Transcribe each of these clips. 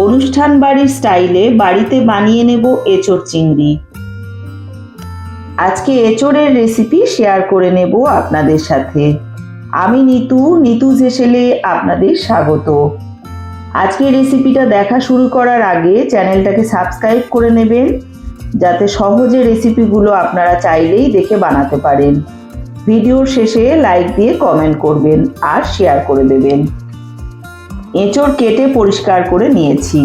অনুষ্ঠান বাড়ির স্টাইলে বাড়িতে বানিয়ে নেব এঁচোড় চিংড়ি। আজকে এঁচোড়ের রেসিপি শেয়ার করে নেব আপনাদের সাথে। আমি নিতুজ হেসেলে আপনাদের স্বাগত। আজকে রেসিপিটা দেখা শুরু করার আগে চ্যানেলটাকে সাবস্ক্রাইব করে নেবেন, যাতে সহজে রেসিপিগুলো আপনারা চাইলেই দেখে বানাতে পারেন। ভিডিওর শেষে লাইক দিয়ে কমেন্ট করবেন আর শেয়ার করে দেবেন। এঁচোড় কেটে পরিষ্কার করে নিয়েছি।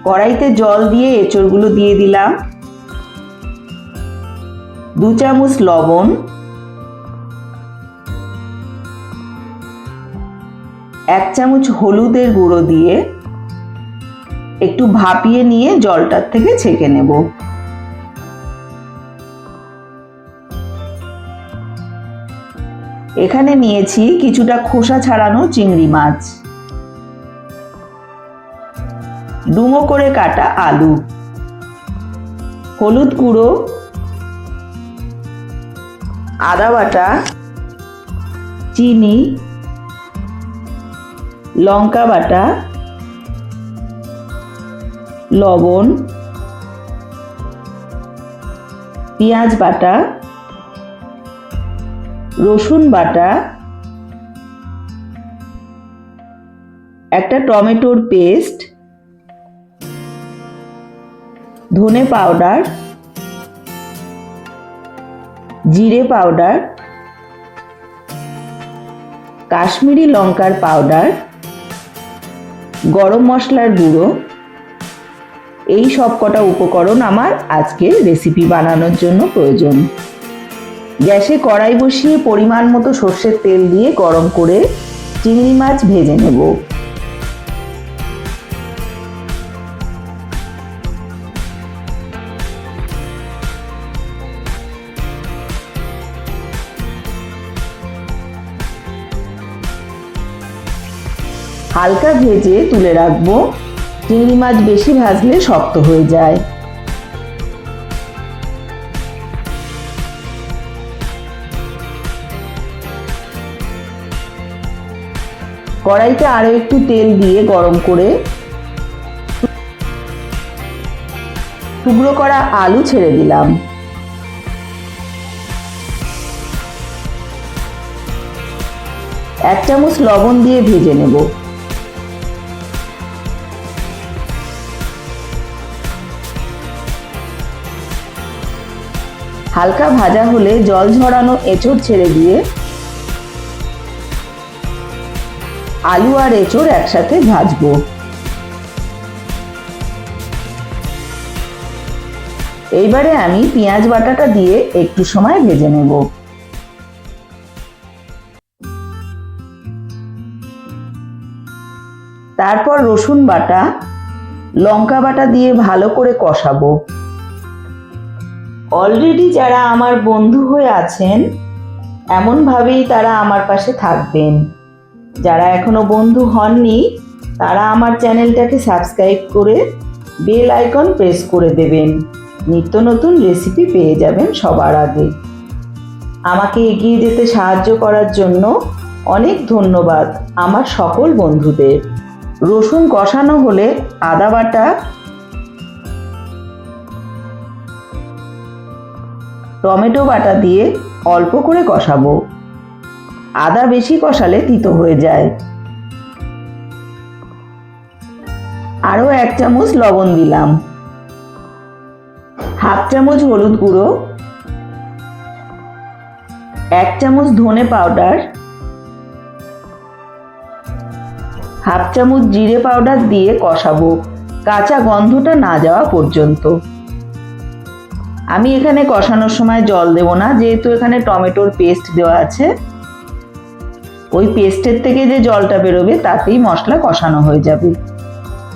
কড়াইতে জল দিয়ে এঁচোড়গুলো দিয়ে দিলাম। 2 চামচ লবণ, 1 চামচ হলুদের গুঁড়ো দিয়ে একটু ভাপিয়ে নিয়ে জলটার থেকে ছেঁকে নেব। এখানে নিয়েছি কিছুটা খোসা ছাড়ানো চিংড়ি মাছ, ডুমো করে কাটা আলু, হলুদ গুঁড়ো, আদা বাটা, চিনি, লঙ্কা বাটা, লবণ, পেঁয়াজ বাটা, রসুন বাটা, একটা টমেটোর পেস্ট, ধনে পাউডার, জিরে পাউডার, কাশ্মীরি লঙ্কার পাউডার, গরম মশলার গুঁড়ো। এই সব কটা উপকরণ আমার আজকে রেসিপি বানানোর জন্য প্রয়োজন। গ্যাসে কড়াই বসিয়ে পরিমাণ মতো সর্ষের তেল দিয়ে গরম করে চিংড়ি মাছ ভেজে নেব। হালকা ভেজে তুলে রাখবো। চিংড়ি মাছ বেশি ভাজলে শক্ত হয়ে যায়। কড়াইতে আরো একটু তেল দিয়ে গরম করে টুকরো করা আলু ছেড়ে দিলাম। এক চামচ লবণ দিয়ে ভেজে নেব। হালকা ভাজা হলে জল ঝরানো এঁচোড় ছেড়ে দিয়ে আলু আর এঁচোড় একসাথে ভাজবো। এইবারে আমি পেঁয়াজ বাটাটা দিয়ে একটু সময় ভেজে নেব। তারপর রসুন বাটা, লঙ্কা বাটা দিয়ে ভালো করে কষাবো। অলরেডি যারা আমার বন্ধু হয়ে আছেন, এমনভাবেই তারা আমার পাশে থাকবেন। যারা এখনো বন্ধু হননি, তারা আমার চ্যানেলটাকে সাবস্ক্রাইব করে বেল আইকন প্রেস করে দেবেন। নিত্য নতুন রেসিপি পেয়ে যাবেন সবার আগে। আমাকে এগিয়ে যেতে সাহায্য করার জন্য অনেক ধন্যবাদ আমার সকল বন্ধুদের। রসুন কষানো হলে আদা বাটা, টমেটো বাটা দিয়ে অল্প করে কষাবো। আদা বেশি কষালে তিতো হয়ে যায়। আরো 1 চামচ লবণ দিলাম। হাফ চামচ হলুদ গুঁড়ো, 1 চামচ ধনে পাউডার, হাফ চামচ জিরে পাউডার দিয়ে কষাবো কাঁচা গন্ধটা না যাওয়া পর্যন্ত। আমি এখানে কষানোর সময় জল দেব না, যেহেতু এখানে টমেটোর পেস্ট দেওয়া আছে। ওই পেস্টের থেকে যে জলটা বেরোবে তাতেই মশলা কষানো হয়ে যাবে।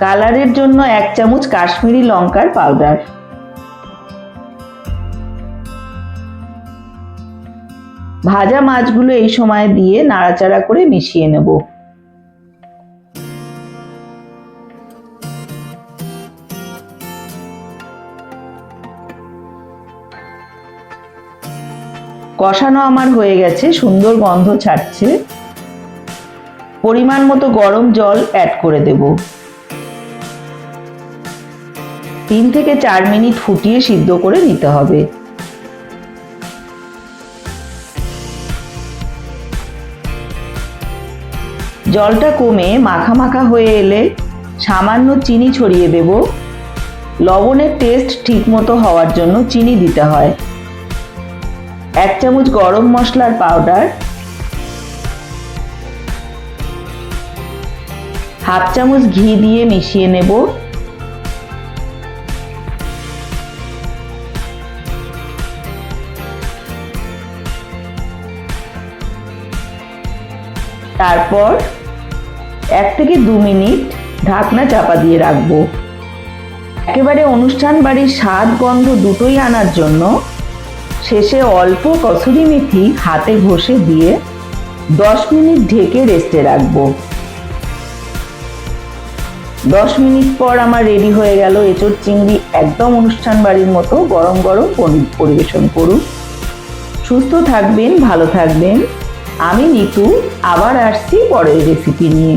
কালারের জন্য 1 চামচ কাশ্মীরি লঙ্কার পাউডার। ভাজা মাছগুলো এই সময় দিয়ে নাড়াচাড়া করে মিশিয়ে নেব। কষানো আমার হয়ে গেছে, সুন্দর গন্ধ ছাড়ছে। পরিমাণ মতো গরম জল অ্যাড করে দেব। 3 থেকে 4 মিনিট ফুটিয়ে সিদ্ধ করে নিতে হবে। জলটা কমে মাখা মাখা হয়ে এলে সামান্য চিনি ছড়িয়ে দেব। লবণের টেস্ট ঠিকমতো হওয়ার জন্য চিনি দিতে হয়। 1 চামচ গরম মশলার পাউডার, হাফ চামচ ঘি দিয়ে মিশিয়ে নেব। তারপর 1 থেকে 2 মিনিট ঢাকনা চাপা দিয়ে রাখবো। একেবারে অনুষ্ঠান বাড়ির স্বাদ গন্ধ দুটোই আনার জন্য শেষে অল্প কসুরি মেথি হাতে ঘষে দিয়ে 10 মিনিট ঢেকে রেস্টে রাখবো। 10 মিনিট পর আমার রেডি হয়ে গেল এঁচোড় চিংড়ি। একদম অনুষ্ঠান বাড়ির মতো গরম গরম পরিবেশন করুন। সুস্থ থাকবেন, ভালো থাকবেন। আমি নিতু আবার আসছি পরের রেসিপি নিয়ে।